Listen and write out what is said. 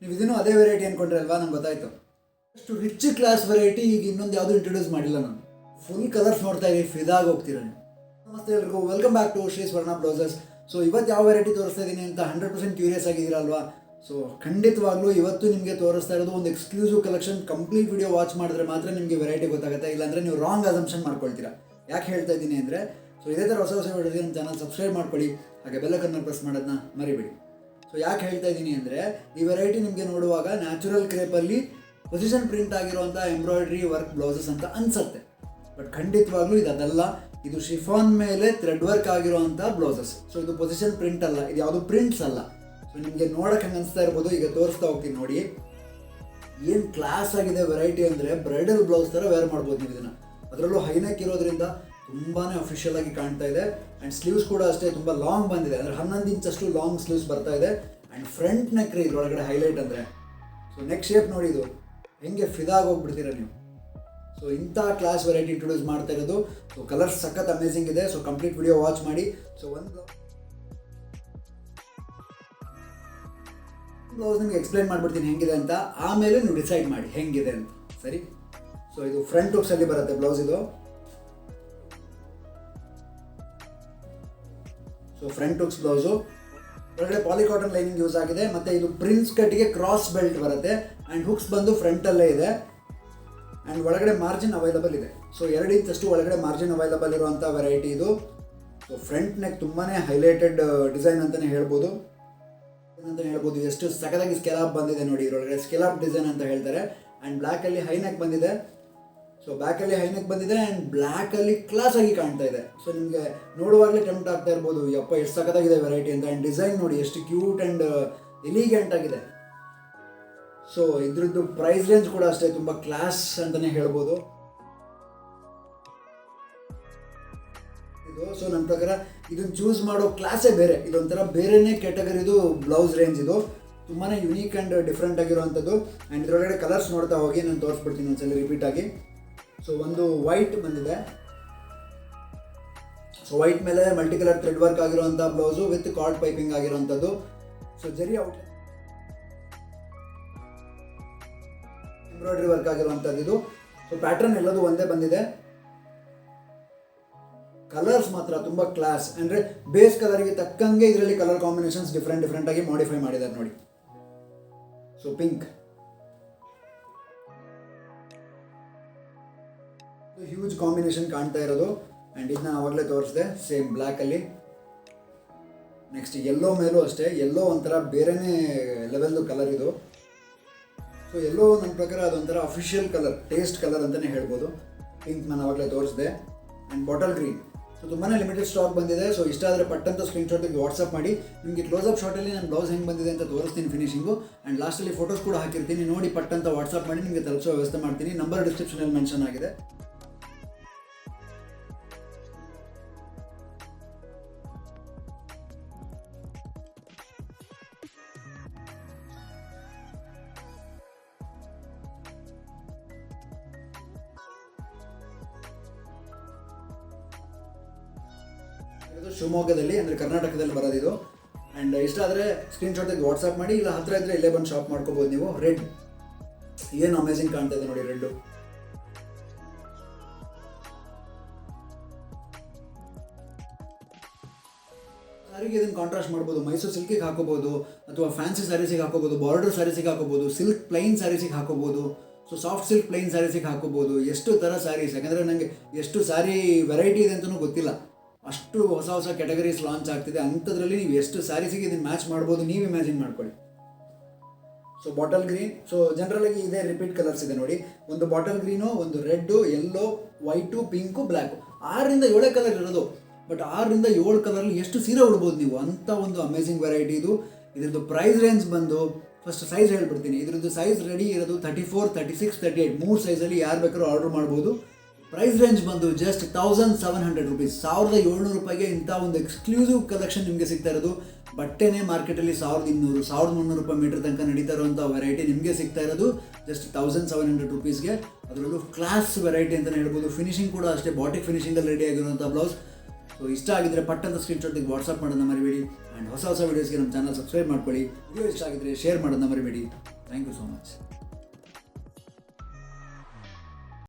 ನೀವು ಇದನ್ನು ಅದೇ ವೆರೈಟಿ ಅಂದ್ಕೊಂಡ್ರೆ ಅಲ್ವಾ, ನಂಗೆ ಗೊತ್ತಾಯಿತು. ಅಷ್ಟು ರಿಚ್ ಕ್ಲಾಸ್ ವೆರೈಟಿ ಈಗ ಇನ್ನೊಂದು ಯಾವುದು ಇಂಟ್ರೊಡ್ಯೂಸ್ ಮಾಡಿಲ್ಲ ನಾನು. ಫುಲ್ ಕಲರ್ಸ್ ನೋಡ್ತಾ ಇರಿ, ಫಿದಾಗಿ ಹೋಗ್ತೀರಾ ನೀವು. ನಮಸ್ತೆ ಎಲ್ರಿಗೂ, ವೆಲ್ಕಮ್ ಬ್ಯಾಕ್ ಟು ಶ್ರೀ ಸ್ವರ್ಣ ಬ್ಲೌಸಸ್. ಸೊ ಇವತ್ತು ಯಾವ ವೆರೈಟಿ ತೋರಿಸ್ತಾ ಇದ್ದೀನಿ ಅಂತ 100% ಕ್ಯೂರಿಯಸ್ ಆಗಿದ್ದೀರಲ್ವಾ. ಸೊ ಖಂಡಿತವಾಗ್ಲೂ ಇವತ್ತು ನಿಮಗೆ ತೋರಿಸ್ತಾ ಇರೋದು ಒಂದು exclusive collection. Complete video watch ಮಾಡಿದ್ರೆ ಮಾತ್ರ ನಿಮಗೆ ವೆರೈಟಿ ಗೊತ್ತಾಗುತ್ತೆ, ಇಲ್ಲಾಂದರೆ ನೀವು ರಾಂಗ್ ಅಸಂಪ್ಷನ್ ಮಾಡ್ಕೊಳ್ತೀರಾ. ಯಾಕೆ ಹೇಳ್ತಾ ಇದ್ದೀನಿ ಅಂದರೆ, ಸೊ ಇದೇ ಥರ ಹೊಸ ವಿಡಿಯೋಗೆ ನಮ್ಮ ಚಾನಲ್ ಸಬ್ಸ್ಕ್ರೈಬ್ ಮಾಡ್ಕೊಳ್ಳಿ, ಹಾಗೆ ಬೆಲ್ಲೈಕನ್ನ ಪ್ರೆಸ್ ಮಾಡೋದನ್ನ ಮರಿಬೇಡಿ. ಸೊ ಯಾಕೆ ಹೇಳ್ತಾ ಇದ್ದೀನಿ ಅಂದರೆ, ಈ ವೆರೈಟಿ ನಿಮಗೆ ನೋಡುವಾಗ ನ್ಯಾಚುರಲ್ ಕ್ರೇಪಲ್ಲಿ ಪೊಸಿಷನ್ ಪ್ರಿಂಟ್ ಆಗಿರುವಂಥ ಎಂಬ್ರಾಯ್ಡ್ರಿ ವರ್ಕ್ ಬ್ಲೌಸಸ್ ಅಂತ ಅನಿಸುತ್ತೆ. ಬಟ್ ಖಂಡಿತವಾಗ್ಲೂ ಇದಲ್ಲ, ಇದು ಶಿಫಾನ್ ಮೇಲೆ ಥ್ರೆಡ್ ವರ್ಕ್ ಆಗಿರುವಂಥ ಬ್ಲೌಸಸ್. ಸೊ ಇದು ಪೊಸಿಷನ್ ಪ್ರಿಂಟ್ ಅಲ್ಲ, ಇದು ಯಾವುದು ಪ್ರಿಂಟ್ಸ್ ಅಲ್ಲ. ಸೊ ನಿಮಗೆ ನೋಡೋಕೆ ಹಂಗೆ ಅನಿಸ್ತಾ ಇರ್ಬೋದು. ಈಗ ತೋರಿಸ್ತಾ ಹೋಗ್ತೀನಿ ನೋಡಿ, ಏನು ಕ್ಲಾಸ್ ಆಗಿದೆ ವೆರೈಟಿ ಅಂದರೆ, ಬ್ರೈಡಲ್ ಬ್ಲೌಸ್ ಥರ ವೇರ್ ಮಾಡ್ಬೋದು ನೀವು ಇದನ್ನು. ಅದರಲ್ಲೂ ಹೈನೆಕ್ ಇರೋದ್ರಿಂದ ತುಂಬಾ ಅಫಿಷಿಯಲ್ ಆಗಿ ಕಾಣ್ತಾ ಇದೆ. ಆ್ಯಂಡ್ ಸ್ಲೀವ್ಸ್ ಕೂಡ ಅಷ್ಟೇ ತುಂಬ ಲಾಂಗ್ ಬಂದಿದೆ, ಅಂದರೆ 11 ಇಂಚಷ್ಟು ಲಾಂಗ್ ಸ್ಲೀವ್ಸ್ ಬರ್ತಾ ಇದೆ. ಆ್ಯಂಡ್ ಫ್ರಂಟ್ ನೆಕ್ ರೀ ಇದರೊಳಗಡೆ ಹೈಲೈಟ್ ಅಂದರೆ. ಸೊ ನೆಕ್ ಶೇಪ್ ನೋಡಿ, ಇದು ಹೆಂಗೆ ಫಿದಾಗಿ ಹೋಗ್ಬಿಡ್ತೀರ ನೀವು. ಸೊ ಇಂಥ ಕ್ಲಾಸ್ ವೆರೈಟಿ ಇಂಟ್ರೊಡ್ಯೂಸ್ ಮಾಡ್ತಾ ಇರೋದು. ಸೊ ಕಲರ್ಸ್ ಸಖತ್ ಅಮೇಸಿಂಗ್ ಇದೆ. ಸೊ ಕಂಪ್ಲೀಟ್ ವಿಡಿಯೋ ವಾಚ್ ಮಾಡಿ. ಸೊ ಒಂದು ಬ್ಲೌಸ್ ನಿಮಗೆ ಎಕ್ಸ್ಪ್ಲೈನ್ ಮಾಡಿಬಿಡ್ತೀನಿ ಹೆಂಗಿದೆ ಅಂತ, ಆಮೇಲೆ ನೀವು ಡಿಸೈಡ್ ಮಾಡಿ ಹೆಂಗಿದೆ ಅಂತ, ಸರಿ. ಸೊ ಇದು ಫ್ರಂಟ್ ಹುಕ್ಸಲ್ಲಿ ಬರುತ್ತೆ ಬ್ಲೌಸ್ ಇದು. ಸೊ ಫ್ರಂಟ್ ಹುಕ್ಸ್ ಬ್ಲೌಸು, ಒಳಗಡೆ ಪಾಲಿಕಾಟನ್ ಲೈನಿಂಗ್ ಯೂಸ್ ಆಗಿದೆ. ಮತ್ತು ಇದು ಪ್ರಿನ್ಸ್ ಕಟ್ಗೆ ಕ್ರಾಸ್ ಬೆಲ್ಟ್ ಬರುತ್ತೆ. ಆ್ಯಂಡ್ ಹುಕ್ಸ್ ಬಂದು ಫ್ರಂಟಲ್ಲೇ ಇದೆ. ಆ್ಯಂಡ್ ಒಳಗಡೆ ಮಾರ್ಜಿನ್ ಅವೈಲಬಲ್ ಇದೆ. ಸೊ 2 ಇಂಚಷ್ಟು ಒಳಗಡೆ ಮಾರ್ಜಿನ್ ಅವೈಲಬಲ್ ಇರುವಂಥ ವೆರೈಟಿ ಇದು. ಸೊ ಫ್ರಂಟ್ ನೆಕ್ ತುಂಬಾ ಹೈಲೈಟೆಡ್ ಡಿಸೈನ್ ಅಂತಲೇ ಹೇಳ್ಬೋದು. ಎಷ್ಟು ಸಖತ್ತಾಗಿ ಸ್ಕೆಲಾಪ್ ಬಂದಿದೆ ನೋಡಿ, ಇದರೊಳಗಡೆ ಸ್ಕೆಲಾಪ್ ಡಿಸೈನ್ ಅಂತ ಹೇಳ್ತಾರೆ. ಆ್ಯಂಡ್ ಬ್ಲ್ಯಾಕಲ್ಲಿ ಹೈನೆಕ್ ಬಂದಿದೆ. ಸೊ ಬ್ಯಾಕಲ್ಲಿ ಹೈನೆಕ್ ಬಂದಿದೆ ಆ್ಯಂಡ್ ಬ್ಲ್ಯಾಕಲ್ಲಿ ಕ್ಲಾಸಾಗಿ ಕಾಣ್ತಾ ಇದೆ. ಸೊ ನಿಮಗೆ ನೋಡುವಾಗಲೇ ಟೆಂಪ್ಟ್ ಆಗ್ತಾ ಇರ್ಬೋದು, ಯಪ್ಪ ಎಷ್ಟು ಸಖತ್ತಾಗಿದೆ ವೆರೈಟಿ ಅಂತ. ಆ್ಯಂಡ್ ಡಿಸೈನ್ ನೋಡಿ ಎಷ್ಟು ಕ್ಯೂಟ್ ಆ್ಯಂಡ್ ಎಲಿಗೆಂಟ್ ಆಗಿದೆ. ಸೊ ಇದ್ರದ್ದು ಪ್ರೈಸ್ ರೇಂಜ್ ಕೂಡ ಅಷ್ಟೇ ತುಂಬ ಕ್ಲಾಸ್ ಅಂತಲೇ ಹೇಳ್ಬೋದು ಇದು. ಸೊ ನನ್ನ ಪ್ರಕಾರ ಇದನ್ನು ಚೂಸ್ ಮಾಡೋ ಕ್ಲಾಸೇ ಬೇರೆ, ಇದೊಂಥರ ಬೇರೆನೇ ಕ್ಯಾಟಗರಿದು ಬ್ಲೌಸ್ ರೇಂಜ್ ಇದು. ತುಂಬಾ ಯುನೀಕ್ ಆ್ಯಂಡ್ ಡಿಫ್ರೆಂಟ್ ಆಗಿರುವಂಥದ್ದು. ಆ್ಯಂಡ್ ಇದರೊಳಗಡೆ ಕಲರ್ಸ್ ನೋಡ್ತಾ ಹೋಗಿ ನಾನು ತೋರಿಸ್ಬಿಡ್ತೀನಿ ಒಂದ್ಸಲ ರಿಪೀಟ್ ಆಗಿ. ಸೊ ಒಂದು ವೈಟ್ ಬಂದಿದೆ. ಸೊ ವೈಟ್ ಮೇಲೆ ಮಲ್ಟಿ ಕಲರ್ ಥ್ರೆಡ್ ವರ್ಕ್ ಆಗಿರುವಂಥ ಬ್ಲೌಸು ವಿತ್ ಕಾರ್ಡ್ ಪೈಪಿಂಗ್ ಆಗಿರುವಂಥದ್ದು. ಸೊ ಜರಿ ಔಟ್ ಎಂಬ್ರಾಯ್ಡ್ರಿ ವರ್ಕ್ ಆಗಿರುವಂಥದ್ದು ಇದು. ಸೊ ಪ್ಯಾಟರ್ನ್ ಎಲ್ಲದು ಒಂದೇ ಬಂದಿದೆ. ಕಲರ್ಸ್ ಮಾತ್ರ ತುಂಬ ಕ್ಲಾಸ್, ಅಂದರೆ ಬೇಸ್ ಕಲರ್ಗೆ ತಕ್ಕಂಗೆ ಇದರಲ್ಲಿ ಕಲರ್ ಕಾಂಬಿನೇಷನ್ಸ್ ಡಿಫ್ರೆಂಟ್ ಆಗಿ ಮಾಡಿಫೈ ಮಾಡಿದ್ದಾರೆ ನೋಡಿ. ಸೊ ಪಿಂಕ್ ಹ್ಯೂಜ್ ಕಾಂಬಿನೇಷನ್ ಕಾಣ್ತಾ ಇರೋದು. ಆ್ಯಂಡ್ ಇದನ್ನ ಆವಾಗಲೇ ತೋರಿಸಿದೆ ಸೇಮ್ ಬ್ಲ್ಯಾಕಲ್ಲಿ. ನೆಕ್ಸ್ಟ್ ಯೆಲ್ಲೋ ಮೇಲೂ ಅಷ್ಟೇ, ಯೆಲ್ಲೋ ಒಂಥರ ಬೇರೆನೇ ಲೆವೆಲ್ದು ಕಲರ್ ಇದು. ಸೊ ಯೆಲ್ಲೋ ನನ್ನ ಪ್ರಕಾರ ಅದೊಂಥರ ಅಫಿಷಿಯಲ್ ಕಲರ್, ಟೇಸ್ಟ್ ಕಲರ್ ಅಂತಲೇ ಹೇಳ್ಬೋದು. ಪಿಂಕ್ ನಾನು ಆವಾಗಲೇ ತೋರಿಸಿದೆ. And bottle green. ಸೊ ತುಂಬಾ ಲಿಮಿಟೆಡ್ ಸ್ಟಾಕ್ ಬಂದಿದೆ. ಸೊ ಇಷ್ಟ ಆದರೆ ಪಟ್ಟಂತ ಸ್ಕ್ರೀನ್ಶಾಟಿಗೆ ವಾಟ್ಸಪ್ ಮಾಡಿ. ನಿಮಗೆ ಕ್ಲೋಸಪ್ ಶಾಟಲ್ಲಿ ನಾನು ಬ್ಲೌಸ್ ಹೆಂಗೆ ಬಂದಿದೆ ಅಂತ ತೋರಿಸ್ತೀನಿ ಫಿನಿಶಿಂಗು. ಆ್ಯಂಡ್ ಲಾಸ್ಟಲ್ಲಿ ಫೋಟೋಸ್ ಕೂಡ ಹಾಕಿರ್ತೀನಿ, ನೋಡಿ ಪಟ್ಟಂತ ವಾಟ್ಸಪ್ ಮಾಡಿ ನಿಮಗೆ ತಲುಪಿಸೋ ವ್ಯವಸ್ಥೆ ಮಾಡ್ತೀನಿ. ನಂಬರ್ ಡಿಸ್ಕ್ರಿಪ್ಷನಲ್ಲಿ ಮೆನ್ಷನ್ ಆಗಿದೆ. ಇದು ಶಿವಮೊಗ್ಗದಲ್ಲಿ, ಅಂದರೆ ಕರ್ನಾಟಕದಲ್ಲಿ ಬರೋದಿದು. ಆ್ಯಂಡ್ ಇಷ್ಟ ಆದರೆ ಸ್ಕ್ರೀನ್ಶಾಟಿಗೆ ವಾಟ್ಸಪ್ ಮಾಡಿ, ಇಲ್ಲ ಹತ್ತಿರ ಇದ್ದರೆ ಇಲ್ಲೇ ಬಂದು ಶಾಪ್ ಮಾಡ್ಕೋಬೋದು ನೀವು. ರೆಡ್ ಏನು ಅಮೇಸಿಂಗ್ ಕಾಣ್ತಾ ಇದೆ ನೋಡಿ, ರೆಡ್ಡು. ಸಾರಿಗೆ ಇದನ್ನು ಕಾಂಟ್ರಾಸ್ಟ್ ಮಾಡ್ಬೋದು, ಮೈಸೂರು ಸಿಲ್ಕಿಗೆ ಹಾಕೋಬೋದು, ಅಥವಾ ಫ್ಯಾನ್ಸಿ ಸ್ಯಾರೀಸಿಗೆ ಹಾಕೋಬೋದು, ಬಾರ್ಡರ್ ಸ್ಯಾರೀಸಿಗೆ ಹಾಕೋಬೋದು, ಸಿಲ್ಕ್ ಪ್ಲೈನ್ ಸ್ಯಾರೀಸಿಗೆ ಹಾಕೋಬೋದು. ಸೊ ಸಾಫ್ಟ್ ಸಿಲ್ಕ್ ಪ್ಲೈನ್ ಸ್ಯಾರೀಸಿಗೆ ಹಾಕೋಬೋದು. ಎಷ್ಟು ಥರ ಸ್ಯಾರೀಸ್, ಯಾಕಂದರೆ ನನಗೆ ಎಷ್ಟು ಸ್ಯಾರಿ ವೆರೈಟಿ ಇದೆ ಅಂತಲೂ ಗೊತ್ತಿಲ್ಲ. ಅಷ್ಟು ಹೊಸ ಕ್ಯಾಟಗರೀಸ್ ಲಾಂಚ್ ಆಗ್ತಿದೆ. ಅಂಥದ್ರಲ್ಲಿ ನೀವು ಎಷ್ಟು ಸ್ಯಾರೀಸಿಗೆ ಇದನ್ನು ಮ್ಯಾಚ್ ಮಾಡ್ಬೋದು ನೀವು ಇಮ್ಯಾಜಿನ್ ಮಾಡ್ಕೊಳ್ಳಿ. So bottle green. ಸೊ ಜನರಲಾಗಿ ಇದೇ ರಿಪೀಟ್ ಕಲರ್ಸ್ ಇದೆ ನೋಡಿ. ಒಂದು ಬಾಟಲ್ ಗ್ರೀನು, ಒಂದು red, yellow, white, pink, black. 6ರಿಂದ 7 ಕಲರ್ ಇರೋದು. ಬಟ್ 6ರಿಂದ 7 ಕಲರಲ್ಲಿ ಎಷ್ಟು ಸೀರೆ ಉಡ್ಬೋದು ನೀವು, ಅಂಥ ಒಂದು ಅಮೇಸಿಂಗ್ ವೆರೈಟಿ ಇದು. ಇದ್ರದ್ದು ಪ್ರೈಸ್ ರೇಂಜ್ ಬಂದು, ಫಸ್ಟ್ ಸೈಜ್ ಹೇಳ್ಬಿಡ್ತೀನಿ. ಇದ್ರದ್ದು ಸೈಜ್ ರೆಡಿ ಇರೋದು 34, 36, 38 3 ಸೈಜಲ್ಲಿ ಯಾರು ಬೇಕಾದ್ರೂ ಆರ್ಡರ್ ಮಾಡ್ಬೋದು. ಪ್ರೈಸ್ ರೇಂಜ್ ಬಂದು ಜಸ್ಟ್ 1700 rupees, 1700 ರೂಪಾಯಿಗೆ ಇಂಥ ಒಂದು ಎಕ್ಸ್ಕ್ಲೂಸಿವ್ ಕಲೆಕ್ಷನ್ ನಿಮಗೆ ಸಿಗ್ತಾ ಇರೋದು. ಬಟ್ಟೆನೇ ಮಾರ್ಕೆಟಲ್ಲಿ 1200, 1300 ರೂಪಾಯಿ ಮೀಟರ್ ತನಕ ನಡೀತಾ ಇರುವಂಥ ವೆರೈಟಿ ನಿಮಗೆ ಸಿಗ್ತಾ ಇರೋದು ಜಸ್ಟ್ 1700 rupeesಗೆ. ಅದರಲ್ಲೂ ಕ್ಲಾಸ್ ವೆರೈಟಿ ಅಂತಲೇ ಹೇಳ್ಬೋದು. ಫಿನಿಶಿಂಗ್ ಕೂಡ ಅಷ್ಟೇ, ಬಾಟಿಕ್ ಫಿನಿಶಿಂಗಲ್ಲಿ ರೆಡಿ ಆಗಿರುವಂಥ ಬ್ಲೌಸ್. ಸೊ ಇಷ್ಟ ಆಗಿದ್ರೆ ಪಟ್ಟಂತ ಸ್ಕ್ರೀನ್ಶಾಟಿಗೆ ವಾಟ್ಸಪ್ ಮಾಡೋದನ್ನ ಮರಿಬೇಡಿ. ಆ್ಯಂಡ್ ಹೊಸ ವೀಡಿಯೋಸ್ಗೆ ನಮ್ಮ ಚಾನಲ್ ಸಬ್ಸ್ಕ್ರೈಬ್ ಮಾಡ್ಕೊಳ್ಳಿ. ವಿಡಿಯೋ ಇಷ್ಟ ಆಗಿದ್ರೆ ಶೇರ್ ಮಾಡೋದನ್ನ ಮರಿಬೇಡಿ. Thank you so much.